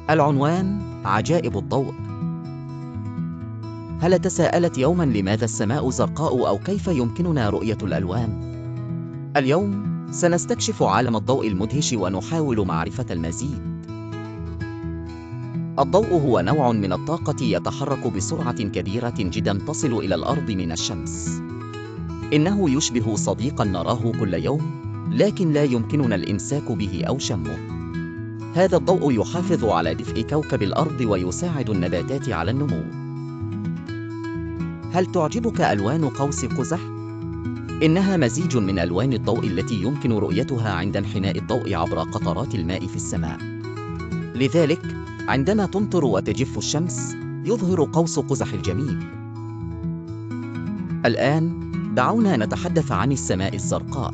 العنوان: عجائب الضوء. هل تساءلت يوماً لماذا السماء زرقاء أو كيف يمكننا رؤية الألوان؟ اليوم سنستكشف عالم الضوء المدهش ونحاول معرفة المزيد. الضوء هو نوع من الطاقة يتحرك بسرعة كبيرة جداً تصل إلى الأرض من الشمس. إنه يشبه صديقاً نراه كل يوم، لكن لا يمكننا الإمساك به أو شمه. هذا الضوء يحافظ على دفء كوكب الأرض ويساعد النباتات على النمو. هل تعجبك ألوان قوس قزح؟ إنها مزيج من ألوان الضوء التي يمكن رؤيتها عند انحناء الضوء عبر قطرات الماء في السماء. لذلك، عندما تمطر وتجف الشمس، يظهر قوس قزح الجميل. الآن، دعونا نتحدث عن السماء الزرقاء.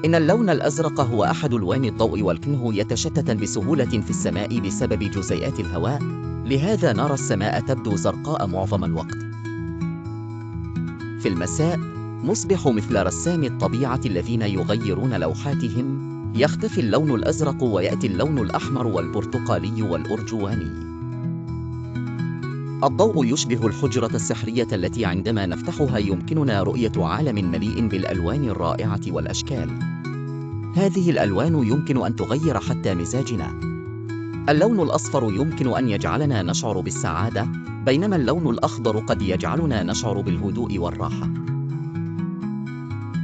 إن اللون الأزرق هو أحد ألوان الضوء، ولكنه يتشتت بسهولة في السماء بسبب جزيئات الهواء، لهذا نرى السماء تبدو زرقاء معظم الوقت. في المساء، نصبح مثل رسامي الطبيعة الذين يغيرون لوحاتهم، يختفي اللون الأزرق ويأتي اللون الأحمر والبرتقالي والأرجواني. الضوء يشبه الحجرة السحرية التي عندما نفتحها يمكننا رؤية عالم مليء بالألوان الرائعة والأشكال. هذه الألوان يمكن أن تغير حتى مزاجنا. اللون الأصفر يمكن أن يجعلنا نشعر بالسعادة، بينما اللون الأخضر قد يجعلنا نشعر بالهدوء والراحة.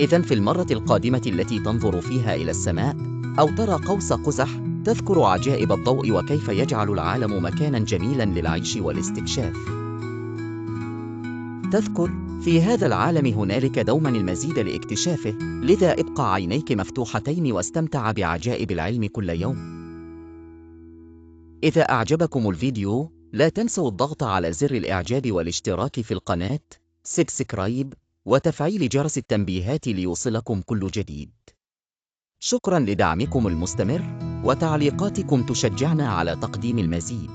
إذن في المرة القادمة التي تنظر فيها إلى السماء، أو ترى قوس قزح، تذكر عجائب الضوء وكيف يجعل العالم مكاناً جميلاً للعيش والاستكشاف. تذكر، في هذا العالم هنالك دوماً المزيد لاكتشافه، لذا ابقى عينيك مفتوحتين واستمتع بعجائب العلم كل يوم. إذا أعجبكم الفيديو، لا تنسوا الضغط على زر الإعجاب والاشتراك في القناة، سبسكرايب، وتفعيل جرس التنبيهات ليوصلكم كل جديد. شكراً لدعمكم المستمر، وتعليقاتكم تشجعنا على تقديم المزيد.